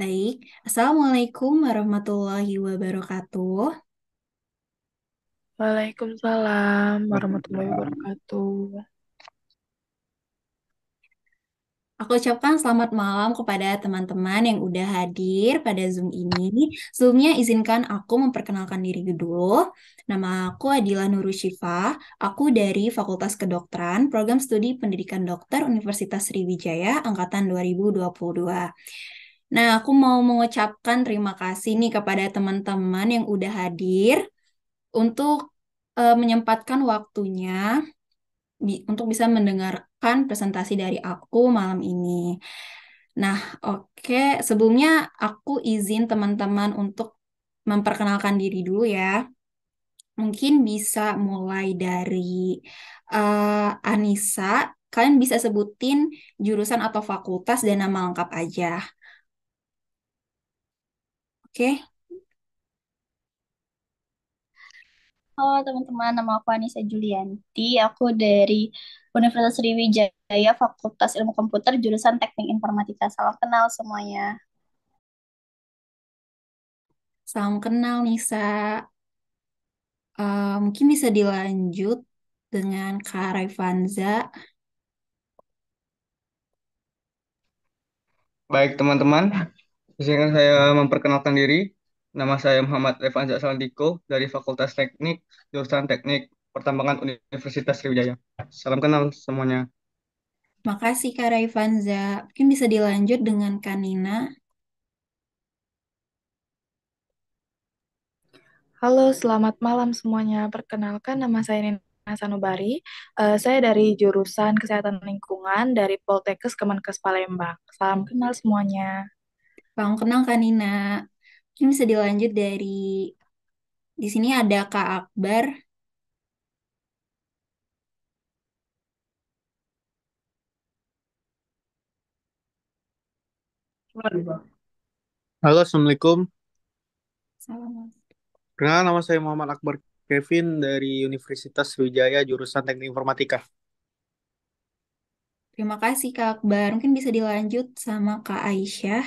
Baik, Assalamualaikum warahmatullahi wabarakatuh. Waalaikumsalam warahmatullahi wabarakatuh. Aku ucapkan selamat malam kepada teman-teman yang udah hadir pada Zoom ini. Sebelumnya izinkan aku memperkenalkan diri dulu. Nama aku Adila Nurushifa. Aku dari Fakultas Kedokteran, Program Studi Pendidikan Dokter Universitas Sriwijaya, Angkatan 2022. Nah, aku mau mengucapkan terima kasih nih kepada teman-teman yang udah hadir untuk menyempatkan waktunya untuk bisa mendengarkan presentasi dari aku malam ini. Nah, oke, sebelumnya aku izin teman-teman untuk memperkenalkan diri dulu ya. Mungkin bisa mulai dari Anissa. Kalian bisa sebutin jurusan atau fakultas dan nama lengkap aja. Oke, Halo teman-teman, nama aku Anissa Julianti. Aku dari Universitas Sriwijaya, Fakultas Ilmu Komputer, jurusan Teknik Informatika. Salam kenal semuanya. salam kenal Nisa. Mungkin bisa dilanjut dengan Kak Raifanza. Baik teman-teman, izinkan saya memperkenalkan diri. Nama saya Muhammad Revanza Salandiko dari Fakultas Teknik, jurusan Teknik Pertambangan Universitas Sriwijaya. Salam kenal semuanya. Makasih Kak Raifanza. Mungkin bisa dilanjut dengan Kanina. Halo, selamat malam semuanya. Perkenalkan, nama saya Nina Sanubari. Saya dari jurusan Kesehatan Lingkungan dari Poltekkes Kemenkes Palembang. Salam kenal semuanya. Salam kenal Kanina. Mungkin bisa dilanjut dari di sini ada Kak Akbar. Halo, Assalamualaikum. Salam. Perkenalkan, nama saya Muhammad Akbar Kevin dari Universitas Sriwijaya, jurusan Teknik Informatika. Terima kasih Kak Akbar. Mungkin bisa dilanjut sama Kak Aisyah.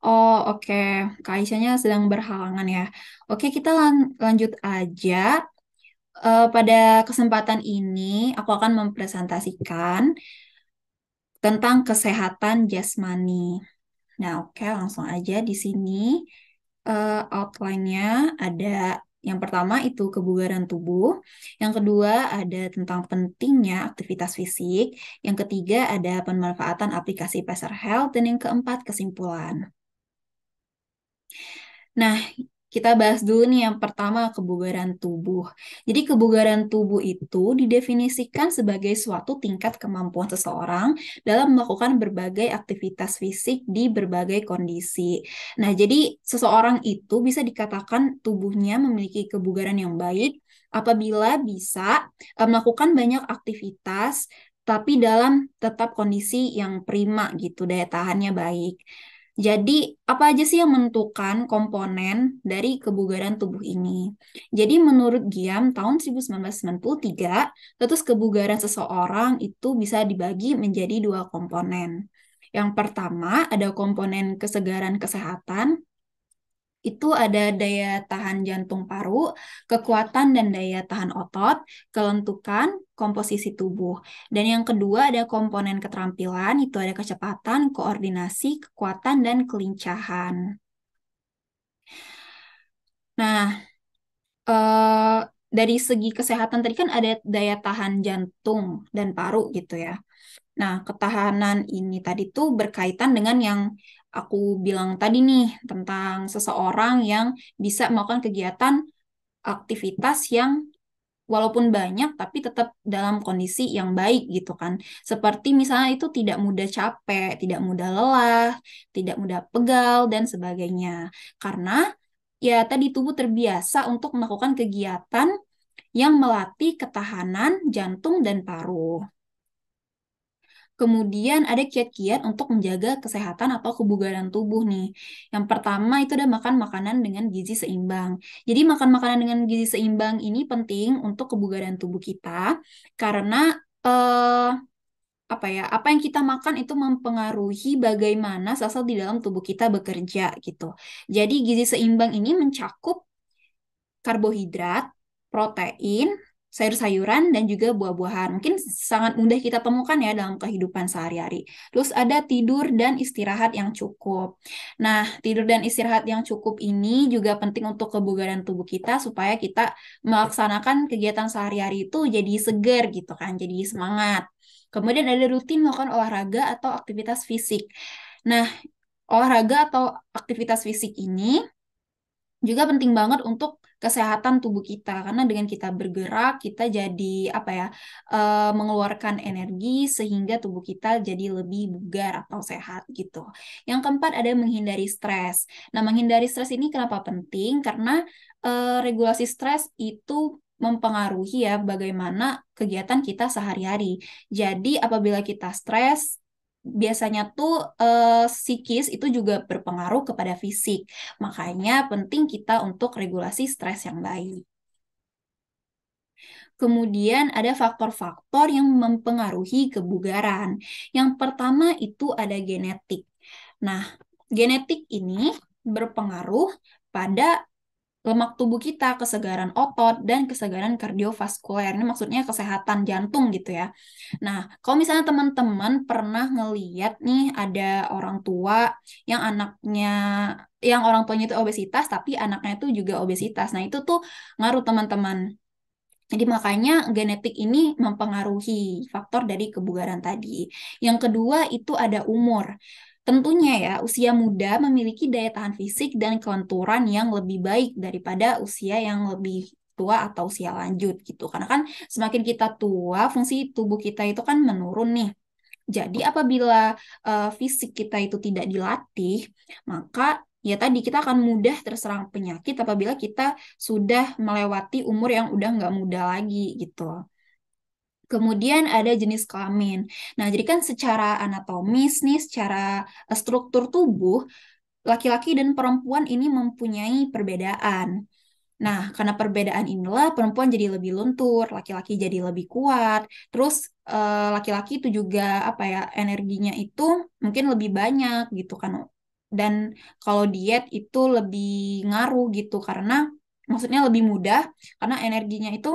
Oh, oke. Kak Aisyahnya sedang berhalangan ya. Oke, kita lanjut aja. Pada kesempatan ini, aku akan mempresentasikan tentang kesehatan jasmani. Nah, oke, langsung aja di sini outline-nya ada yang pertama itu kebugaran tubuh, yang kedua ada tentang pentingnya aktivitas fisik, yang ketiga ada pemanfaatan aplikasi Pasar Health, dan yang keempat kesimpulan. Nah, kita bahas dulu nih yang pertama kebugaran tubuh. Jadi kebugaran tubuh itu didefinisikan sebagai suatu tingkat kemampuan seseorang dalam melakukan berbagai aktivitas fisik di berbagai kondisi. Nah, jadi seseorang itu bisa dikatakan tubuhnya memiliki kebugaran yang baik apabila bisa melakukan banyak aktivitas tapi dalam tetap kondisi yang prima gitu, daya tahannya baik. Jadi, apa aja sih yang menentukan komponen dari kebugaran tubuh ini? Jadi, menurut Giam, tahun 1993, status kebugaran seseorang itu bisa dibagi menjadi dua komponen. Yang pertama, ada komponen kesegaran kesehatan, itu ada daya tahan jantung paru, kekuatan dan daya tahan otot, kelentukan, komposisi tubuh. Dan yang kedua ada komponen keterampilan, itu ada kecepatan, koordinasi, kekuatan, dan kelincahan. Nah, eh, dari segi kesehatan tadi kan ada daya tahan jantung dan paru gitu ya. Nah, ketahanan ini tadi tuh berkaitan dengan yang aku bilang tadi nih, tentang seseorang yang bisa melakukan kegiatan aktivitas yang walaupun banyak tapi tetap dalam kondisi yang baik gitu kan. Seperti misalnya itu tidak mudah capek, tidak mudah lelah, tidak mudah pegal dan sebagainya. Karena ya tadi tubuh terbiasa untuk melakukan kegiatan yang melatih ketahanan jantung dan paru. Kemudian ada kiat-kiat untuk menjaga kesehatan atau kebugaran tubuh nih. Yang pertama itu ada makan makanan dengan gizi seimbang. Jadi makan makanan dengan gizi seimbang ini penting untuk kebugaran tubuh kita karena eh, apa yang kita makan itu mempengaruhi bagaimana sel-sel di dalam tubuh kita bekerja gitu. Jadi gizi seimbang ini mencakup karbohidrat, protein, sayur-sayuran, dan juga buah-buahan. Mungkin sangat mudah kita temukan ya dalam kehidupan sehari-hari. Terus ada tidur dan istirahat yang cukup. Nah, tidur dan istirahat yang cukup ini juga penting untuk kebugaran tubuh kita supaya kita melaksanakan kegiatan sehari-hari itu jadi segar gitu kan, jadi semangat. Kemudian ada rutin melakukan olahraga atau aktivitas fisik. Nah, olahraga atau aktivitas fisik ini juga penting banget untuk kesehatan tubuh kita karena dengan kita bergerak kita jadi mengeluarkan energi sehingga tubuh kita jadi lebih bugar atau sehat gitu. Yang keempat ada menghindari stres. Nah, menghindari stres ini kenapa penting? Karena regulasi stres itu mempengaruhi ya bagaimana kegiatan kita sehari-hari. Jadi apabila kita stres biasanya tuh psikis itu juga berpengaruh kepada fisik. Makanya penting kita untuk regulasi stres yang baik. Kemudian ada faktor-faktor yang mempengaruhi kebugaran. Yang pertama itu ada genetik. Nah, genetik ini berpengaruh pada lemak tubuh kita, kesegaran otot, dan kesegaran kardiovaskuler. Ini maksudnya kesehatan jantung gitu ya. Nah, kalau misalnya teman-teman pernah ngeliat nih ada orang tua yang anaknya, yang orang tuanya itu obesitas, tapi anaknya itu juga obesitas. Nah, itu tuh ngaruh teman-teman. Jadi makanya genetik ini mempengaruhi faktor dari kebugaran tadi. Yang kedua itu ada umur. Tentunya ya, usia muda memiliki daya tahan fisik dan kelenturan yang lebih baik daripada usia yang lebih tua atau usia lanjut gitu. Karena kan semakin kita tua, fungsi tubuh kita itu kan menurun nih. Jadi apabila fisik kita itu tidak dilatih, maka ya tadi kita akan mudah terserang penyakit apabila kita sudah melewati umur yang udah nggak muda lagi gitu. Kemudian ada jenis kelamin. Nah, jadi kan secara anatomis nih, secara struktur tubuh, laki-laki dan perempuan ini mempunyai perbedaan. Nah, karena perbedaan inilah perempuan jadi lebih luntur, laki-laki jadi lebih kuat. Terus laki-laki itu juga energinya itu mungkin lebih banyak gitu kan. Dan kalau diet itu lebih ngaruh gitu karena maksudnya lebih mudah karena energinya itu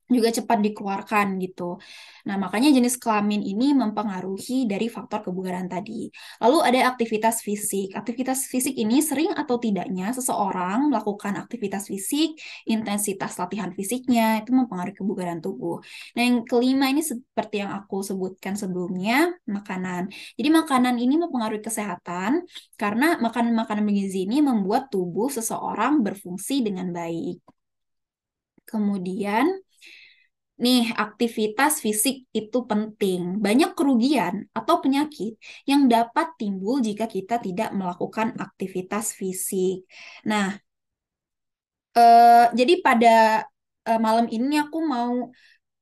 juga cepat dikeluarkan gitu. Nah, makanya jenis kelamin ini mempengaruhi dari faktor kebugaran tadi. Lalu ada aktivitas fisik. Aktivitas fisik ini sering atau tidaknya seseorang melakukan aktivitas fisik, intensitas latihan fisiknya itu mempengaruhi kebugaran tubuh. Nah, yang kelima ini seperti yang aku sebutkan sebelumnya, makanan. Jadi makanan ini mempengaruhi kesehatan karena makanan-makanan bergizi ini membuat tubuh seseorang berfungsi dengan baik. Kemudian nih, aktivitas fisik itu penting. Banyak kerugian atau penyakit yang dapat timbul jika kita tidak melakukan aktivitas fisik. Nah, jadi pada malam ini aku mau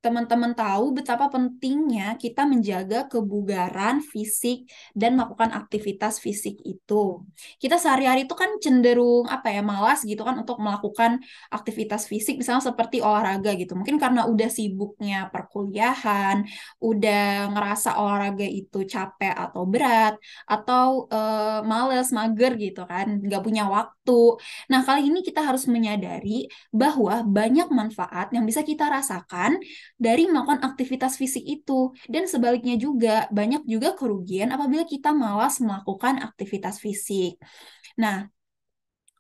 teman-teman tahu betapa pentingnya kita menjaga kebugaran fisik dan melakukan aktivitas fisik itu. Kita sehari-hari itu kan cenderung malas gitu kan untuk melakukan aktivitas fisik misalnya seperti olahraga gitu. Mungkin karena udah sibuknya perkuliahan, udah ngerasa olahraga itu capek atau berat atau males, mager gitu kan, nggak punya waktu. Nah, kali ini kita harus menyadari bahwa banyak manfaat yang bisa kita rasakan dari melakukan aktivitas fisik itu. Dan sebaliknya juga, banyak juga kerugian apabila kita malas melakukan aktivitas fisik. Nah,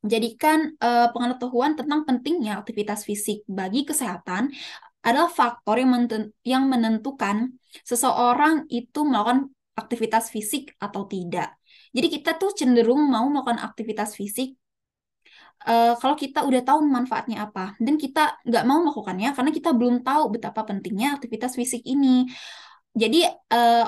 jadikan pengetahuan tentang pentingnya aktivitas fisik bagi kesehatan adalah faktor yang menentukan seseorang itu melakukan aktivitas fisik atau tidak. Jadi kita tuh cenderung mau melakukan aktivitas fisik kalau kita udah tahu manfaatnya apa dan kita nggak mau melakukannya karena kita belum tahu betapa pentingnya aktivitas fisik ini. Jadi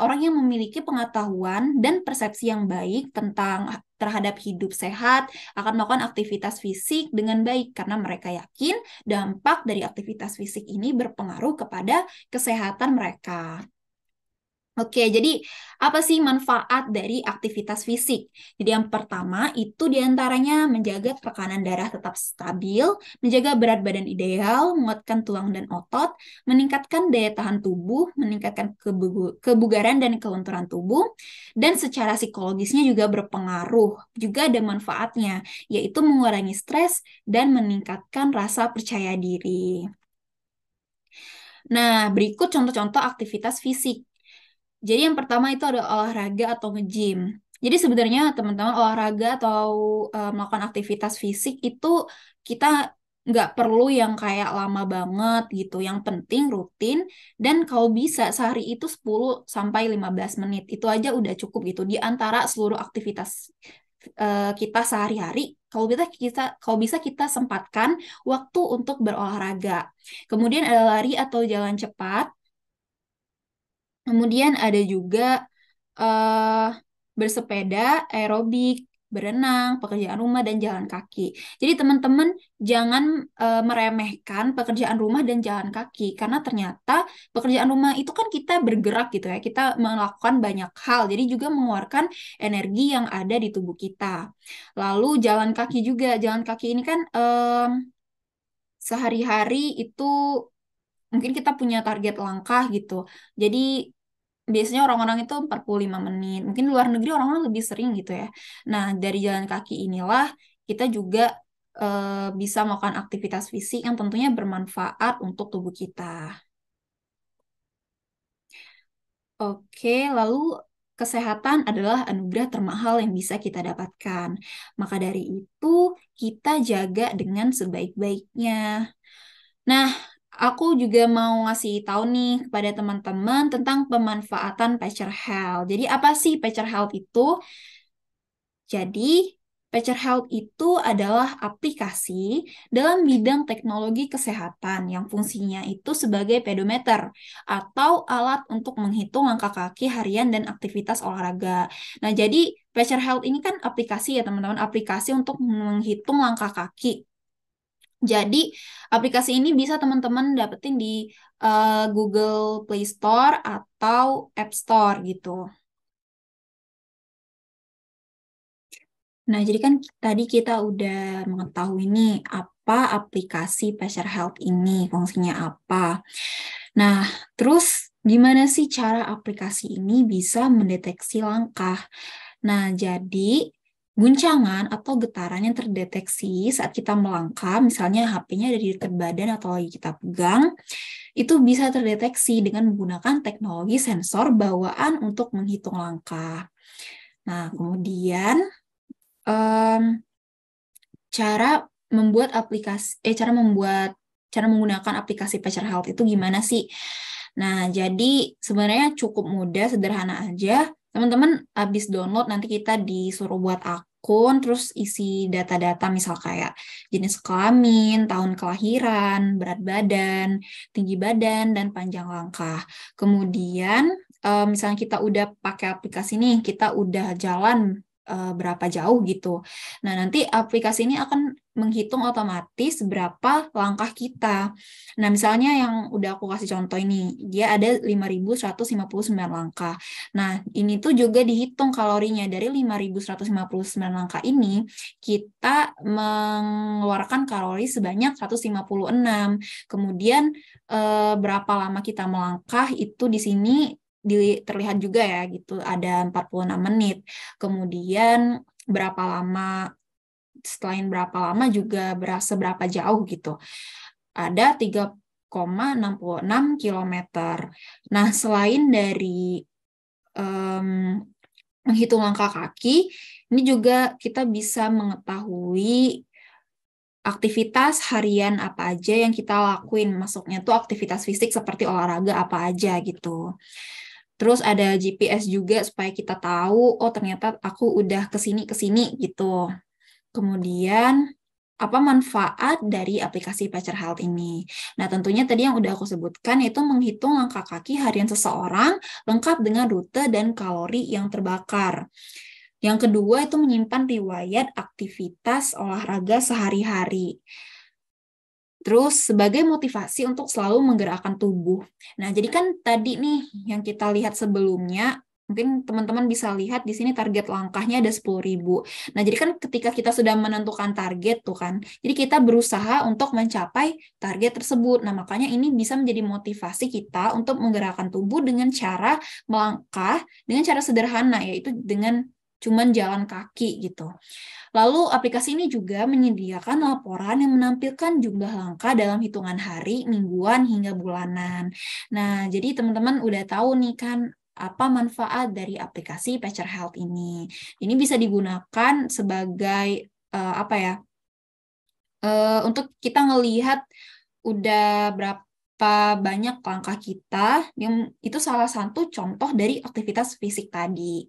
orang yang memiliki pengetahuan dan persepsi yang baik tentang terhadap hidup sehat akan melakukan aktivitas fisik dengan baik karena mereka yakin dampak dari aktivitas fisik ini berpengaruh kepada kesehatan mereka. Oke, jadi apa sih manfaat dari aktivitas fisik? Jadi yang pertama itu diantaranya menjaga tekanan darah tetap stabil, menjaga berat badan ideal, menguatkan tulang dan otot, meningkatkan daya tahan tubuh, meningkatkan kebugaran dan kelenturan tubuh, dan secara psikologisnya juga berpengaruh. Juga ada manfaatnya, yaitu mengurangi stres dan meningkatkan rasa percaya diri. Nah, berikut contoh-contoh aktivitas fisik. Jadi yang pertama itu ada olahraga atau nge-gym. Jadi sebenarnya teman-teman olahraga atau melakukan aktivitas fisik itu kita nggak perlu yang kayak lama banget gitu. Yang penting rutin dan kalau bisa sehari itu 10 sampai 15 menit. Itu aja udah cukup gitu di antara seluruh aktivitas kita sehari-hari. Kalau bisa kita sempatkan waktu untuk berolahraga. Kemudian ada lari atau jalan cepat. Kemudian ada juga eh, bersepeda, aerobik, berenang, pekerjaan rumah, dan jalan kaki. Jadi teman-teman jangan meremehkan pekerjaan rumah dan jalan kaki, karena ternyata pekerjaan rumah itu kan kita bergerak gitu ya, kita melakukan banyak hal, jadi juga mengeluarkan energi yang ada di tubuh kita. Lalu jalan kaki juga, jalan kaki ini kan sehari-hari itu mungkin kita punya target langkah gitu. Jadi biasanya orang-orang itu 45 menit. Mungkin di luar negeri orang-orang lebih sering gitu ya. Nah, dari jalan kaki inilah kita juga bisa melakukan aktivitas fisik yang tentunya bermanfaat untuk tubuh kita. Oke, lalu kesehatan adalah anugerah termahal yang bisa kita dapatkan. Maka dari itu, kita jaga dengan sebaik-baiknya. Nah, aku juga mau ngasih tahu nih kepada teman-teman tentang pemanfaatan Pacer Health. Jadi apa sih Pacer Health itu? Jadi, Pacer Health itu adalah aplikasi dalam bidang teknologi kesehatan yang fungsinya itu sebagai pedometer atau alat untuk menghitung langkah kaki harian dan aktivitas olahraga. Nah, jadi Pacer Health ini kan aplikasi ya teman-teman, aplikasi untuk menghitung langkah kaki. Jadi, aplikasi ini bisa teman-teman dapetin di Google Play Store atau App Store gitu. Nah, jadi kan tadi kita udah mengetahui nih apa aplikasi Pacer Health ini, fungsinya apa. Nah, terus gimana sih cara aplikasi ini bisa mendeteksi langkah? Nah, jadi guncangan atau getaran yang terdeteksi saat kita melangkah, misalnya HP-nya ada di dekat badan atau lagi kita pegang, itu bisa terdeteksi dengan menggunakan teknologi sensor bawaan untuk menghitung langkah. Nah, kemudian em, cara membuat cara menggunakan aplikasi Pacer Health itu gimana sih? Nah, jadi sebenarnya cukup mudah, sederhana aja. Teman-teman habis download nanti kita disuruh buat akun, terus isi data-data misal kayak jenis kelamin, tahun kelahiran, berat badan, tinggi badan, dan panjang langkah. Kemudian misalnya kita udah pakai aplikasi nih, kita udah jalan berapa jauh gitu. Nah, nanti aplikasi ini akan menghitung otomatis berapa langkah kita. Nah, misalnya yang udah aku kasih contoh ini, dia ada 5.159 langkah. Nah, ini tuh juga dihitung kalorinya. Dari 5.159 langkah ini, kita mengeluarkan kalori sebanyak 156. Kemudian, berapa lama kita melangkah itu di sini terlihat juga ya gitu, ada 46 menit. Kemudian berapa lama juga seberapa jauh gitu. Ada 3,66 kilometer. Nah, selain dari menghitung langkah kaki, ini juga kita bisa mengetahui aktivitas harian apa aja yang kita lakuin. Masuknya tuh aktivitas fisik seperti olahraga apa aja gitu. Terus ada GPS juga supaya kita tahu, oh ternyata aku udah kesini gitu. Kemudian, apa manfaat dari aplikasi Pacer Health ini? Nah, tentunya tadi yang udah aku sebutkan yaitu menghitung langkah kaki harian seseorang lengkap dengan rute dan kalori yang terbakar. Yang kedua itu menyimpan riwayat aktivitas olahraga sehari-hari. Terus sebagai motivasi untuk selalu menggerakkan tubuh. Nah, jadi kan tadi nih yang kita lihat sebelumnya, mungkin teman-teman bisa lihat di sini target langkahnya ada 10.000. Nah, jadi kan ketika kita sudah menentukan target tuh kan, jadi kita berusaha untuk mencapai target tersebut. Nah, makanya ini bisa menjadi motivasi kita untuk menggerakkan tubuh dengan cara melangkah, dengan cara sederhana, yaitu dengan cuman jalan kaki gitu. Lalu aplikasi ini juga menyediakan laporan yang menampilkan jumlah langkah dalam hitungan hari, mingguan, hingga bulanan. Nah, jadi teman-teman udah tahu nih kan apa manfaat dari aplikasi Pacer Health ini. Ini bisa digunakan sebagai apa ya? Untuk kita ngelihat udah berapa banyak langkah kita, yang itu salah satu contoh dari aktivitas fisik tadi.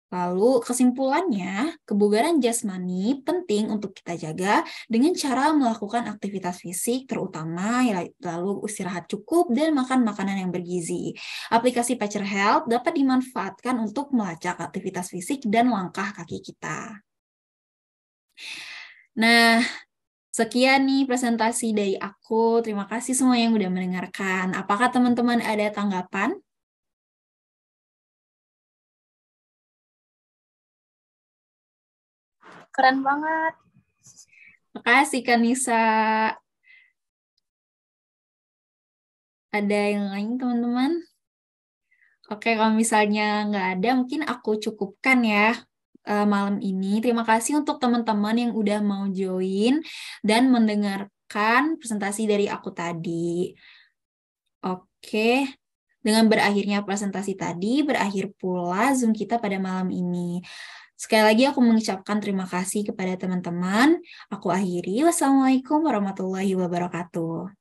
Lalu kesimpulannya, kebugaran jasmani penting untuk kita jaga dengan cara melakukan aktivitas fisik terutama, lalu istirahat cukup dan makan makanan yang bergizi. Aplikasi Pacer Health dapat dimanfaatkan untuk melacak aktivitas fisik dan langkah kaki kita. Nah, sekian nih presentasi dari aku. Terima kasih semua yang udah mendengarkan. Apakah teman-teman ada tanggapan? Keren banget. Makasih Kanisa. Ada yang lain teman-teman? Oke, kalau misalnya nggak ada, mungkin aku cukupkan ya malam ini. Terima kasih untuk teman-teman yang udah mau join dan mendengarkan presentasi dari aku tadi. Oke, dengan berakhirnya presentasi tadi, berakhir pula Zoom kita pada malam ini. Sekali lagi aku mengucapkan terima kasih kepada teman-teman. Aku akhiri. Wassalamualaikum warahmatullahi wabarakatuh.